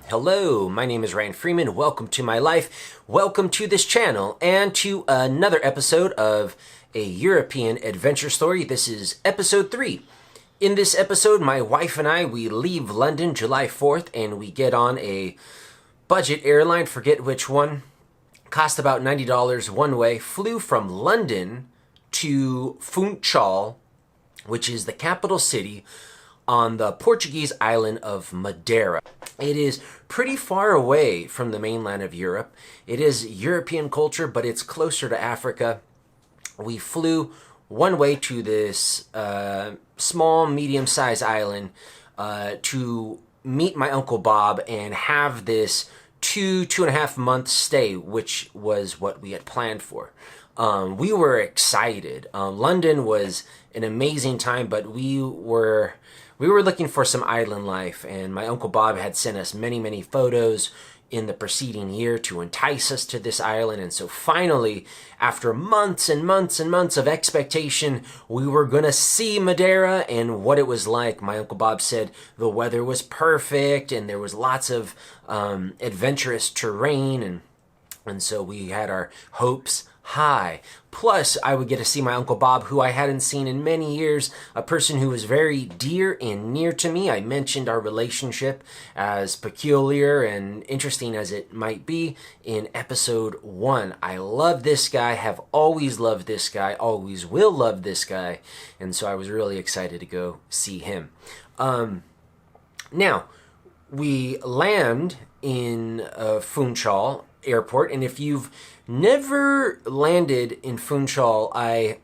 Hello, my name is Ryan Freeman. Welcome to my life. Welcome to this channel and to another episode of a European adventure story. This is episode 3. In this episode, my wife and I, we leave London July 4th and we get on a budget airline, forget which one. Cost about $90 one way. Flew from London to Funchal, which is the capital city on the Portuguese island of Madeira. It is pretty far away from the mainland of Europe. It is European culture, but it's closer to Africa. We flew one way to this small, medium-sized island to meet my Uncle Bob and have this two and a half month stay, which was what we had planned for. We were excited. London was an amazing time, but we were looking for some island life, and my Uncle Bob had sent us many photos in the preceding year to entice us to this island. And so finally, after months and months and months of expectation, we were going to see Madeira and what it was like. My Uncle Bob said the weather was perfect and there was lots of adventurous terrain, and so we had our hopes high. Plus, I would get to see my Uncle Bob, who I hadn't seen in many years, a person who was very dear and near to me. I mentioned our relationship, as peculiar and interesting as it might be, in episode 1. I love this guy, have always loved this guy, always will love this guy, and so I was really excited to go see him. Now, we land in Funchal airport, and if you've never landed in Funchal, I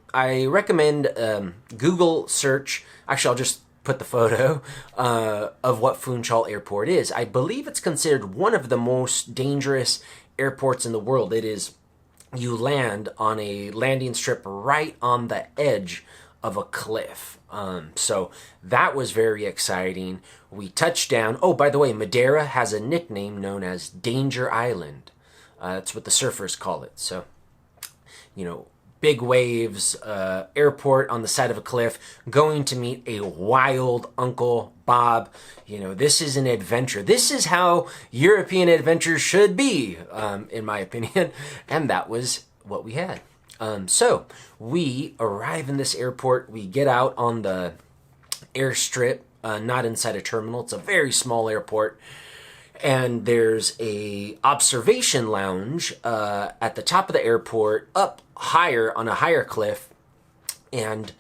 recommend Google search. Actually, I'll just put the photo of what Funchal airport is. I believe it's considered one of the most dangerous airports in the world. It is, you land on a landing strip right on the edge of a cliff. So that was very exciting. We touched down. Oh, by the way, Madeira has a nickname known as Danger Island. That's what the surfers call it. So, big waves, airport on the side of a cliff, going to meet a wild Uncle Bob. This is an adventure. This is how European adventures should be, in my opinion. And that was what we had. So we arrive in this airport. We get out on the airstrip, not inside a terminal. It's a very small airport. And there's a observation lounge at the top of the airport, up higher on a higher cliff. And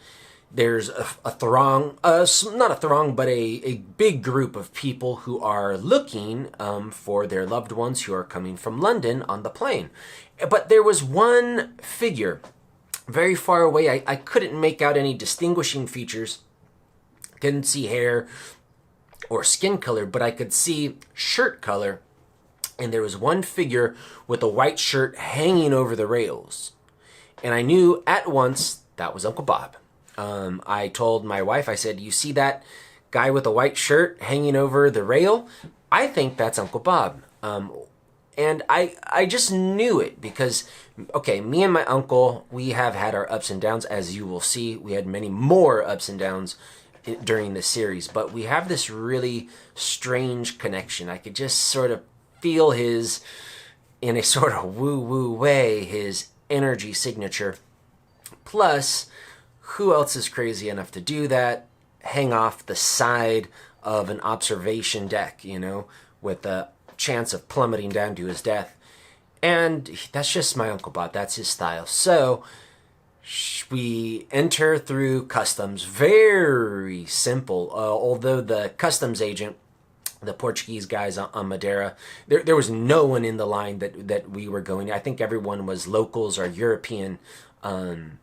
there's a throng, not a throng, but a big group of people who are looking for their loved ones who are coming from London on the plane. But there was one figure very far away. I couldn't make out any distinguishing features. Couldn't see hair or skin color, but I could see shirt color, and there was one figure with a white shirt hanging over the rails, and I knew at once that was Uncle Bob. I told my wife, I said, "You see that guy with a white shirt hanging over the rail? I think that's Uncle Bob." And I just knew it because, okay, me and my uncle, we have had our ups and downs, as you will see. We had many more ups and downs during this series, but we have this really strange connection. I could just sort of feel his, in a sort of woo-woo way, his energy signature. Plus, who else is crazy enough to do that? Hang off the side of an observation deck, with the chance of plummeting down to his death. And that's just my Uncle Bob. That's his style. So we enter through customs. Very simple. Although the customs agent, the Portuguese guys on Madeira, there was no one in the line that we were going. I think everyone was locals or European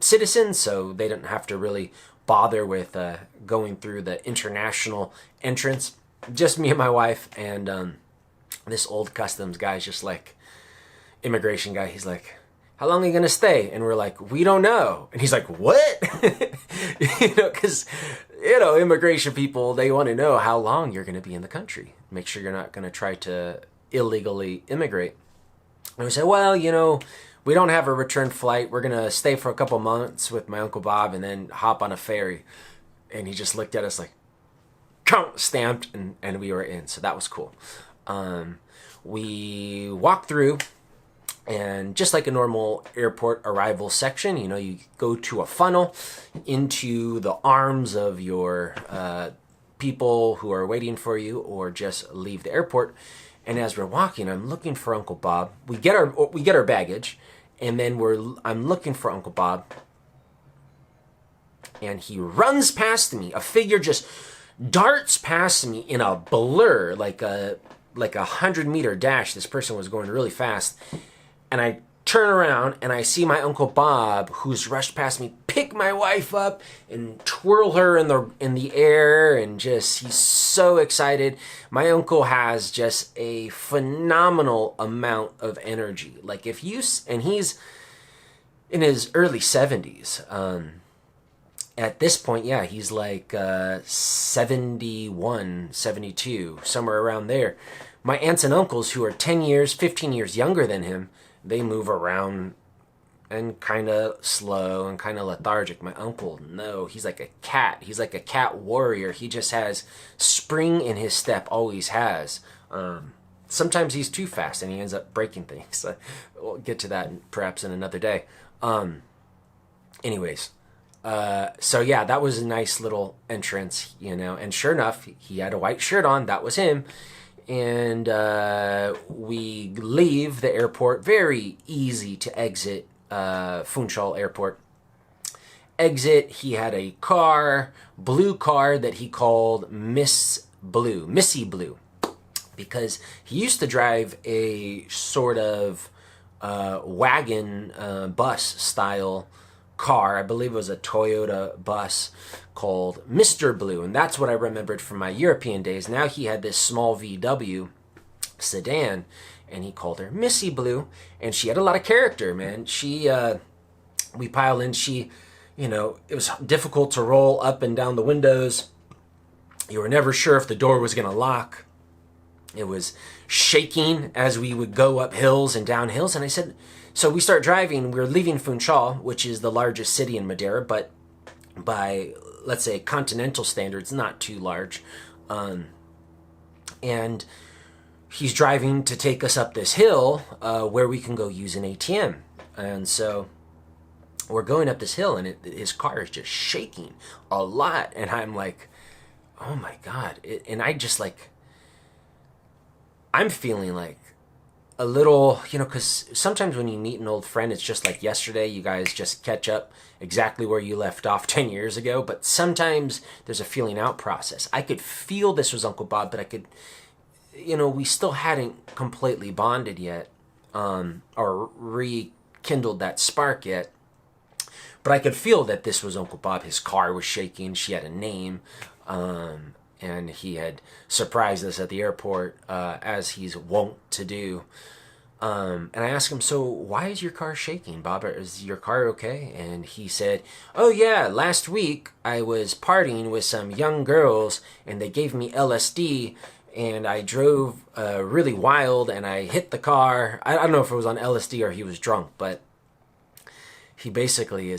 citizens, so they didn't have to really bother with going through the international entrance. Just me and my wife, and this old customs guy's just like, immigration guy, he's like, "How long are you going to stay?" And we're like, "We don't know." And he's like, "What?" Because, immigration people, they want to know how long you're going to be in the country. Make sure you're not going to try to illegally immigrate. And we said, "Well, we don't have a return flight. We're going to stay for a couple months with my Uncle Bob and then hop on a ferry." And he just looked at us like, stamped, and we were in. So that was cool. We walk through, and just like a normal airport arrival section, you know, you go to a funnel into the arms of your people who are waiting for you, or just leave the airport. And as we're walking, I'm looking for Uncle Bob. We get our baggage, and then I'm looking for Uncle Bob, and he runs past me. A figure just darts past me in a blur, like a 100-meter dash. This person was going really fast, and I turn around and I see my Uncle Bob, who's rushed past me, pick my wife up and twirl her in the air, and just, he's so excited. My uncle has just a phenomenal amount of energy. Like, and he's in his early 70s. At this point, yeah, he's like 71, 72, somewhere around there. My aunts and uncles, who are 10 years, 15 years younger than him, they move around and kind of slow and kind of lethargic. My uncle, no, he's like a cat. He's like a cat warrior. He just has spring in his step, always has. Sometimes he's too fast and he ends up breaking things. We'll get to that perhaps in another day. Anyways, so yeah, that was a nice little entrance, you know, and sure enough, he had a white shirt on. That was him. And we leave the airport. Very easy to exit Funchal Airport. Exit, he had a blue car that he called Missy Blue, because he used to drive a sort of wagon bus style car. I believe it was a Toyota bus called Mr. Blue, and that's what I remembered from my European days. Now he had this small VW sedan, and he called her Missy Blue, and she had a lot of character, man. We piled in, you know, it was difficult to roll up and down the windows. You were never sure if the door was going to lock. It was shaking as we would go up hills and down hills, and I said, so we start driving. We're leaving Funchal, which is the largest city in Madeira, but by, let's say, continental standards, not too large. And he's driving to take us up this hill where we can go use an ATM. And so we're going up this hill, and his car is just shaking a lot. And I'm like, oh my God. And I just like, I'm feeling like a little, you know, because sometimes when you meet an old friend, it's just like yesterday. You guys just catch up exactly where you left off 10 years ago. But sometimes there's a feeling out process. I could feel this was Uncle Bob, but I could, you know, we still hadn't completely bonded yet, or rekindled that spark yet. But I could feel that this was Uncle Bob. His car was shaking. She had a name. And he had surprised us at the airport, as he's wont to do. And I asked him, so why is your car shaking, Bob? Is your car okay? And he said, oh yeah, last week I was partying with some young girls, and they gave me LSD, and I drove really wild, and I hit the car. I don't know if it was on LSD or he was drunk, but he basically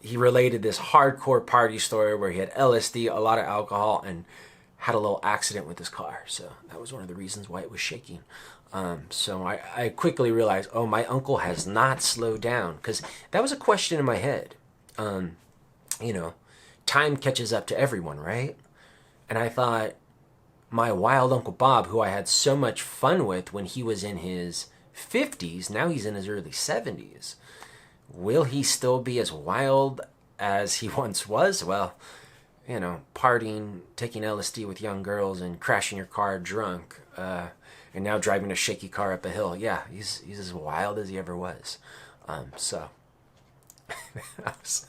he related this hardcore party story where he had LSD, a lot of alcohol, and had a little accident with his car. So that was one of the reasons why it was shaking. So I quickly realized, oh, my uncle has not slowed down, because that was a question in my head. You know, time catches up to everyone, right? And I thought, my wild Uncle Bob, who I had so much fun with when he was in his 50s, now he's in his early 70s. Will he still be as wild as he once was? Well, you know, partying, taking LSD with young girls, and crashing your car drunk, and now driving a shaky car up a hill. Yeah, he's as wild as he ever was. So that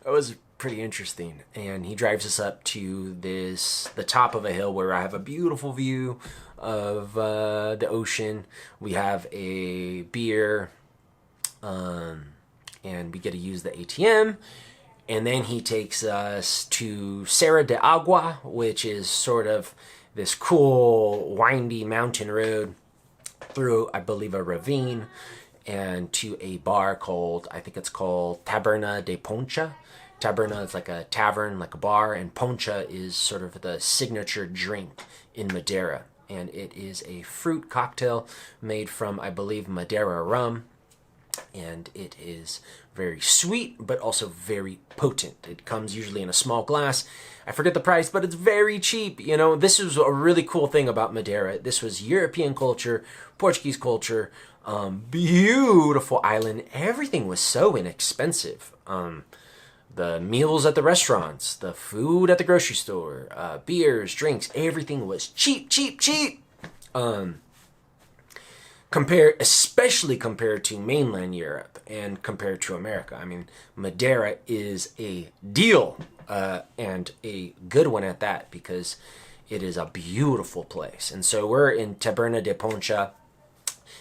was pretty interesting. And he drives us up to the top of a hill where I have a beautiful view of the ocean. We have a beer, and we get to use the ATM. And then he takes us to Serra de Agua, which is sort of this cool, windy mountain road through, I believe, a ravine, and to a bar called, I think it's called Taberna de Poncha. Taberna is like a tavern, like a bar, and Poncha is sort of the signature drink in Madeira. and it is a fruit cocktail made from, I believe, Madeira rum, and it is very sweet, but also very potent. It comes usually in a small glass. I forget the price, but it's very cheap. You know, this is a really cool thing about Madeira. This was European culture, Portuguese culture, beautiful island. Everything was so inexpensive. The meals at the restaurants, the food at the grocery store, beers, drinks, everything was cheap, cheap, cheap. Especially compared to mainland Europe and compared to America. I mean, Madeira is a deal, and a good one at that, because it is a beautiful place. And so we're in Taberna de Poncha.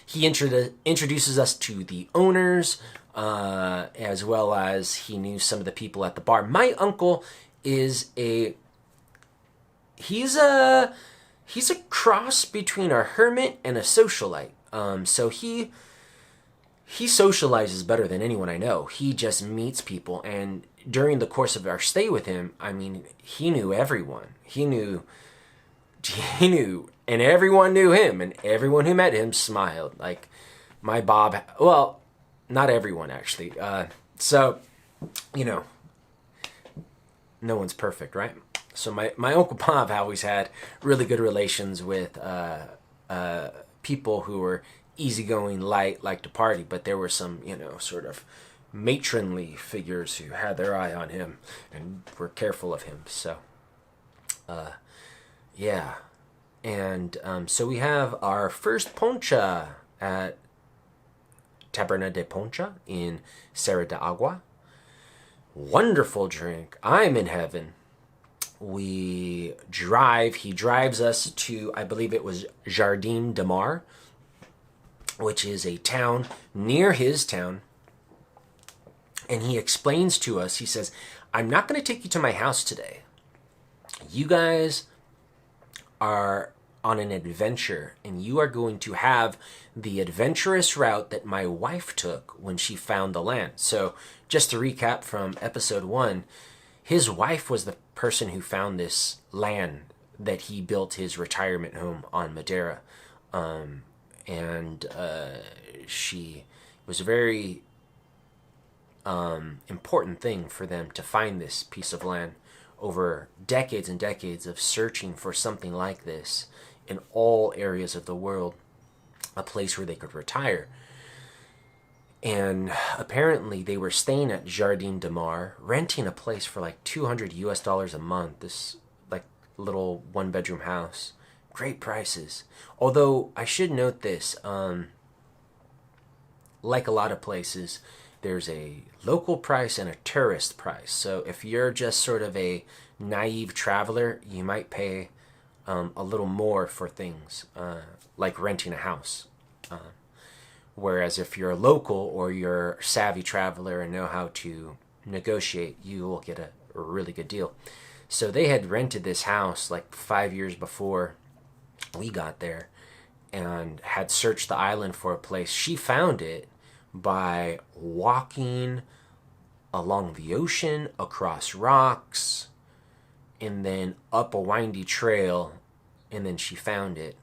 He introduces us to the owners, as well as he knew some of the people at the bar. My uncle is he's a cross between a hermit and a socialite. So he socializes better than anyone I know. He just meets people, and during the course of our stay with him, I mean, he knew everyone. He knew, and everyone knew him, and everyone who met him smiled. Like my Bob, well, not everyone actually. So, you know, no one's perfect, right? So my Uncle Bob always had really good relations with people who were easygoing, light, like to party, but there were some, you know, sort of matronly figures who had their eye on him and were careful of him. So, yeah. And so we have our first poncha at Taberna de Poncha in Serra de Agua. Wonderful drink. I'm in heaven. We drive. He drives us to, I believe it was Jardim de Mar, which is a town near his town. And he explains to us, he says, I'm not going to take you to my house today. You guys are on an adventure, and you are going to have the adventurous route that my wife took when she found the land. So just to recap from episode 1, his wife was the person who found this land that he built his retirement home on Madeira. She was a very important thing for them to find this piece of land over decades and decades of searching for something like this in all areas of the world, a place where they could retire. And apparently they were staying at Jardim de Mar, renting a place for like $200 a month, this like little one-bedroom house. Great prices. Although I should note this, like a lot of places, there's a local price and a tourist price. So if you're just sort of a naive traveler, you might pay a little more for things, like renting a house. Whereas if you're a local or you're a savvy traveler and know how to negotiate, you will get a really good deal. So they had rented this house like 5 years before we got there and had searched the island for a place. She found it by walking along the ocean, across rocks, and then up a windy trail, and then she found it.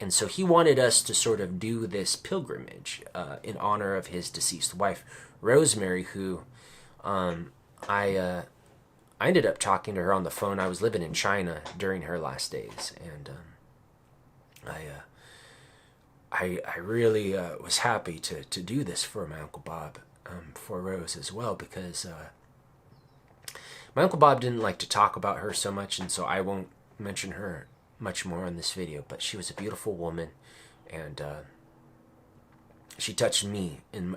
And so he wanted us to sort of do this pilgrimage in honor of his deceased wife, Rosemary, who I ended up talking to her on the phone. I was living in China during her last days, and I really was happy to do this for my Uncle Bob, for Rose as well, because my Uncle Bob didn't like to talk about her so much, and so I won't mention her much more on this video, but she was a beautiful woman, and she touched me in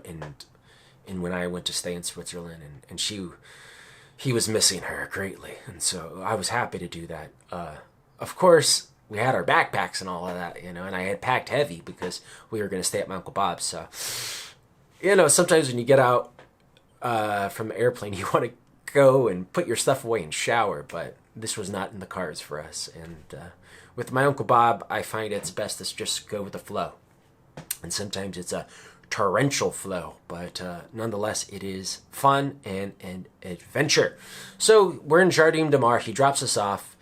when I went to stay in Switzerland, and he was missing her greatly, and so I was happy to do that. Of course, we had our backpacks and all of that, you know, and I had packed heavy because we were going to stay at my Uncle Bob's. So, you know, sometimes when you get out from the airplane, you want to go and put your stuff away and shower, but this was not in the cards for us. And with my Uncle Bob, I find it's best to just go with the flow. And sometimes it's a torrential flow, but nonetheless, it is fun and an adventure. So we're in Jardim de Mar. He drops us off.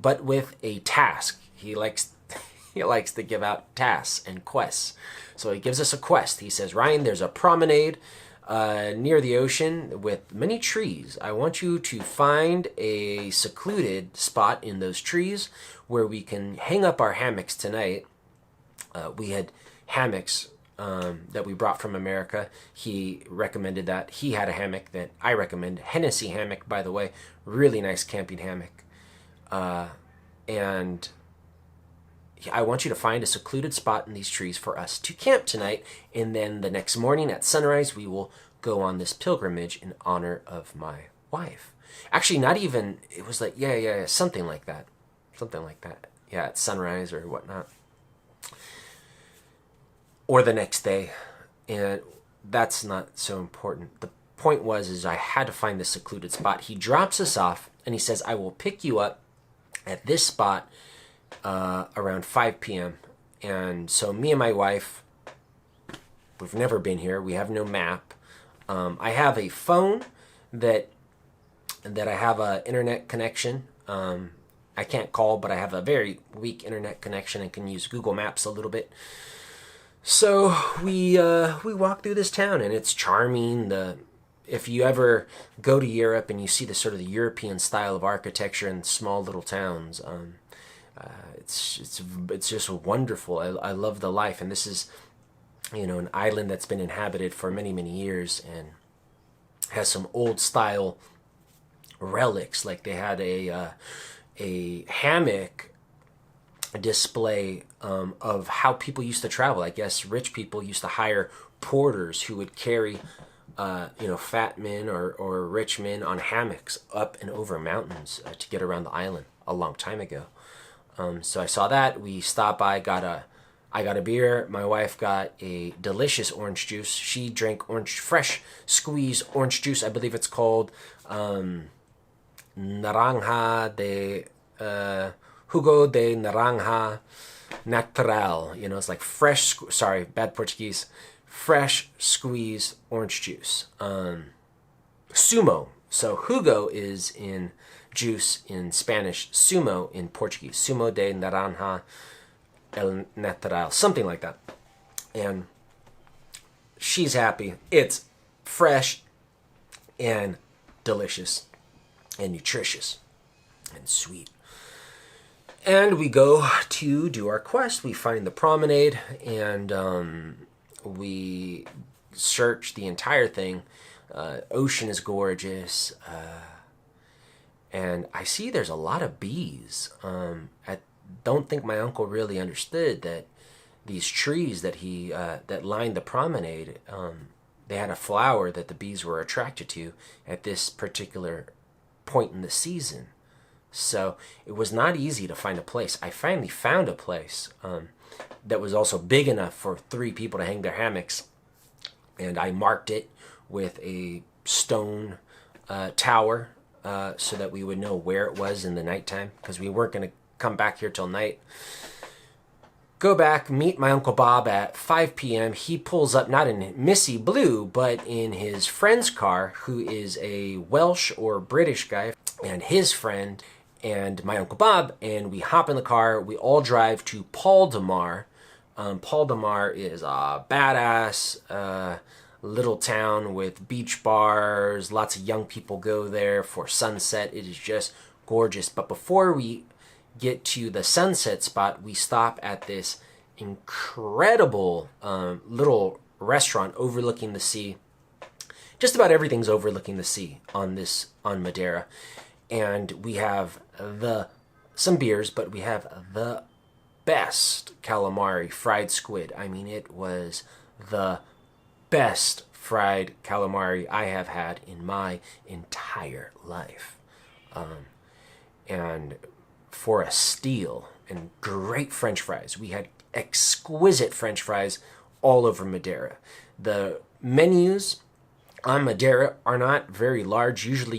But with a task. he likes he likes to give out tasks and quests. So he gives us a quest. He says, Ryan, there's a promenade near the ocean with many trees. I want you to find a secluded spot in those trees where we can hang up our hammocks tonight. We had hammocks that we brought from America. He recommended that. He had a hammock that I recommend. Hennessy hammock, by the way. Really nice camping hammock. And I want you to find a secluded spot in these trees for us to camp tonight. And then the next morning at sunrise, we will go on this pilgrimage in honor of my wife. Actually, not even, it was like, yeah, something like that. Something like that. Yeah, at sunrise or whatnot. Or the next day. And that's not so important. The point is I had to find this secluded spot. He drops us off and he says, I will pick you up at this spot around 5 p.m. And so me and my wife, we've never been here. We have no map. I have a phone that I have an internet connection. I can't call, but I have a very weak internet connection and can use Google Maps a little bit. So we walk through this town, and it's charming. If you ever go to Europe and you see the sort of the European style of architecture in small little towns, it's just wonderful. I love the life, and this is, an island that's been inhabited for many, many years and has some old style relics. Like they had a hammock display of how people used to travel. I guess rich people used to hire porters who would carry fat men or rich men on hammocks up and over mountains to get around the island a long time ago. So I saw that. We stopped by, I got a beer. My wife got a delicious orange juice. She drank fresh squeezed orange juice. I believe it's called naranja de jugo de naranja natural. It's like fresh. Sorry, bad Portuguese. Fresh squeezed orange juice. Sumo. So jugo is in juice in Spanish, sumo in Portuguese. Sumo de naranja el natural, something like that. And she's happy. It's fresh and delicious and nutritious and sweet. And we go to do our quest. We find the promenade, and we search the entire thing. Ocean is gorgeous. And I see there's a lot of bees. I don't think my uncle really understood that these trees that that lined the promenade, they had a flower that the bees were attracted to at this particular point in the season. So it was not easy to find a place. I finally found a place that was also big enough for 3 people to hang their hammocks. And I marked it with a stone tower so that we would know where it was in the nighttime, because we weren't going to come back here till night. Go back, meet my Uncle Bob at 5 p.m. He pulls up not in Missy Blue, but in his friend's car, who is a Welsh or British guy, and his friend and my Uncle Bob, and we hop in the car. We all drive to Paul de Mar. Paul de Mar is a badass little town with beach bars. Lots of young people go there for sunset. It is just gorgeous. But before we get to the sunset spot, we stop at this incredible little restaurant overlooking the sea. Just about everything's overlooking the sea on Madeira. And we have some beers, but we have the best calamari, fried squid. I mean, it was the best fried calamari I have had in my entire life. And for a steal, and great French fries. We had exquisite French fries all over Madeira. The menus on Madeira are not very large. Usually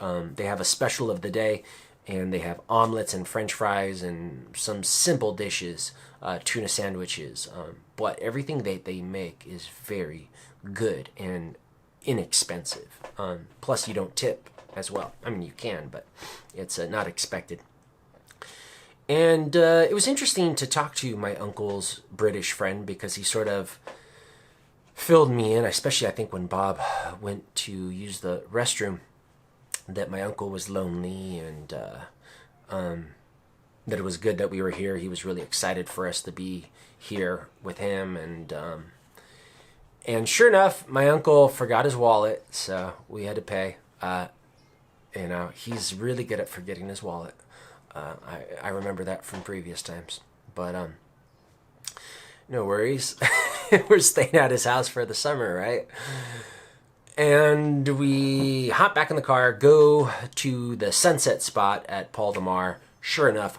they have a special of the day, and they have omelets and French fries and some simple dishes, tuna sandwiches. But everything they make is very good and inexpensive. Plus, you don't tip as well. I mean, you can, but it's not expected. And it was interesting to talk to my uncle's British friend because he sort of filled me in, especially I think when Bob went to use the restroom, that my uncle was lonely and that it was good that we were here. He was really excited for us to be here with him. And sure enough, my uncle forgot his wallet, so we had to pay. He's really good at forgetting his wallet. I remember that from previous times. But no worries. We're staying at his house for the summer, right? And we hop back in the car, go to the sunset spot at Paul de Mar. Sure enough,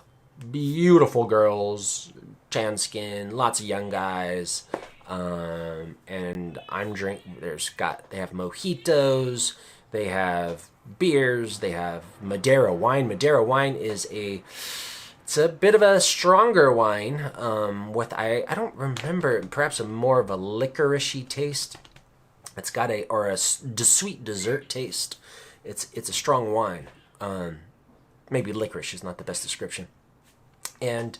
beautiful girls, tan skin, lots of young guys. And I'm drinking. They have mojitos, they have beers, they have Madeira wine. Madeira wine it's a bit of a stronger wine, with I don't remember, perhaps more of a licoricey taste. It's got a sweet dessert taste. It's a strong wine. Maybe licorice is not the best description. And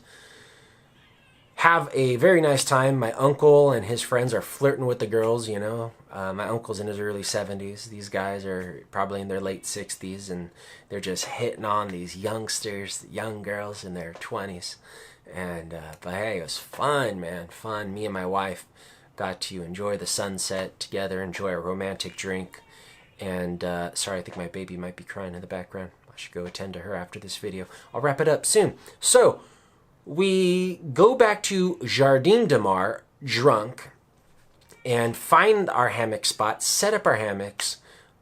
have a very nice time. My uncle and his friends are flirting with the girls, you know. My uncle's in his early 70s. These guys are probably in their late 60s, and they're just hitting on these youngsters, young girls in their 20s. But hey, it was fun, man. Fun. Me and my wife got to enjoy the sunset together, enjoy a romantic drink. And sorry, I think my baby might be crying in the background. I should go attend to her after this video. I'll wrap it up soon. So, we go back to Jardin de Mar drunk and find our hammock spot, set up our hammocks.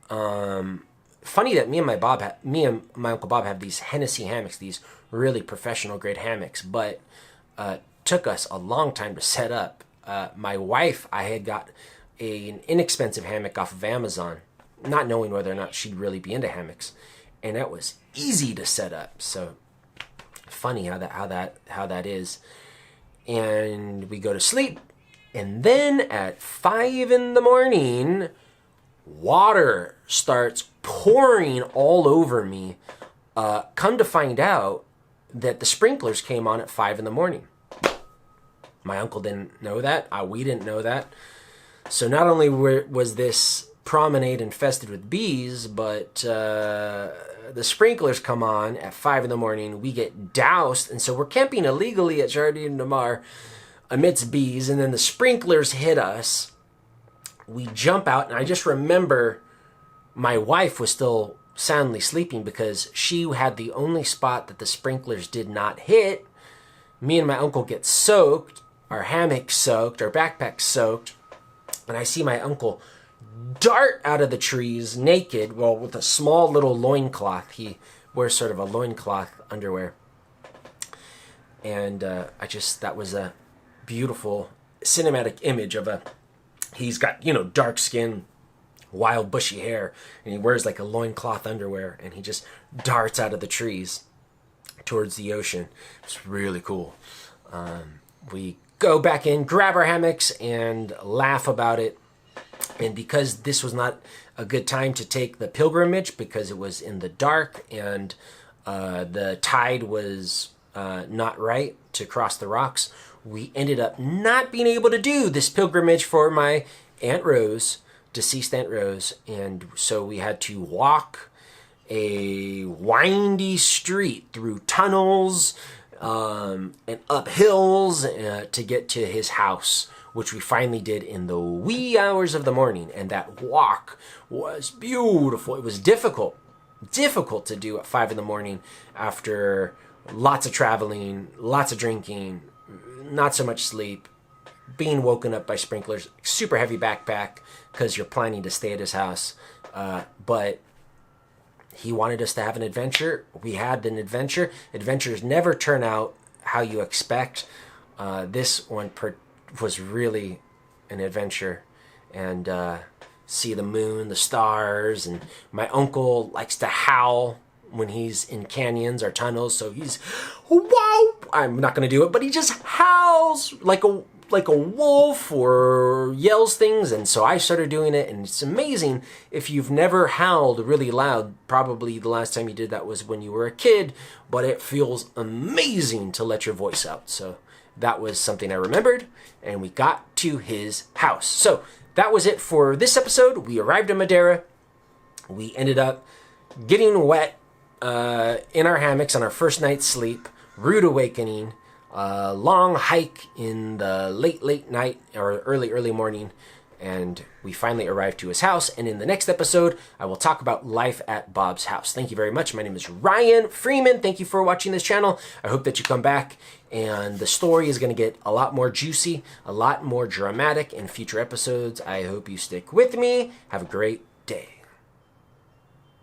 Funny that me and my Uncle Bob have these Hennessy hammocks, these really professional grade hammocks, but took us a long time to set up. My wife, I had got an inexpensive hammock off of Amazon, not knowing whether or not she'd really be into hammocks, and that was easy to set up. So funny how that is. And we go to sleep, and then at 5 in the morning, water starts pouring all over me. Come to find out that the sprinklers came on at 5 in the morning. My uncle didn't know that. We didn't know that. So not only was this promenade infested with bees, but the sprinklers come on at 5 in the morning. We get doused, and so we're camping illegally at Jardin de Mar amidst bees, and then the sprinklers hit us. We jump out, and I just remember my wife was still soundly sleeping because she had the only spot that the sprinklers did not hit. Me and my uncle get soaked, our hammock soaked, our backpack soaked, and I see my uncle dart out of the trees naked, well, with a small little loincloth. He wears sort of a loincloth underwear. And that was a beautiful cinematic image of he's got, dark skin, wild bushy hair, and he wears like a loincloth underwear, and he just darts out of the trees towards the ocean. It's really cool. We go back in, grab our hammocks, and laugh about it. And because this was not a good time to take the pilgrimage, because it was in the dark and the tide was not right to cross the rocks, we ended up not being able to do this pilgrimage for my Aunt Rose, deceased Aunt Rose. And so we had to walk a windy street through tunnels and up hills to get to his house, which we finally did in the wee hours of the morning. And that walk was beautiful. It was difficult to do at 5 in the morning after lots of traveling, lots of drinking, not so much sleep, being woken up by sprinklers, super heavy backpack because you're planning to stay at his house. But he wanted us to have an adventure. We had an adventure. Adventures never turn out how you expect. This one was really an adventure. And see the moon, the stars, and my uncle likes to howl when he's in canyons or tunnels. So he's, wow, I'm not going to do it, but he just howls like like a wolf or yells things, and so I started doing it, and it's amazing. If you've never howled really loud, probably the last time you did that was when you were a kid, but it feels amazing to let your voice out. So that was something I remembered, and we got to his house. So that was it for this episode. We arrived in Madeira. We ended up getting wet in our hammocks on our first night's sleep. Rude awakening. Long hike in the late night or early morning, and we finally arrived to his house. And in the next episode, I will talk about life at Bob's house. Thank you very much. My name is Ryan Freeman. Thank you for watching this channel. I hope that you come back, and the story is going to get a lot more juicy, a lot more dramatic in future episodes. I hope you stick with me. Have a great day.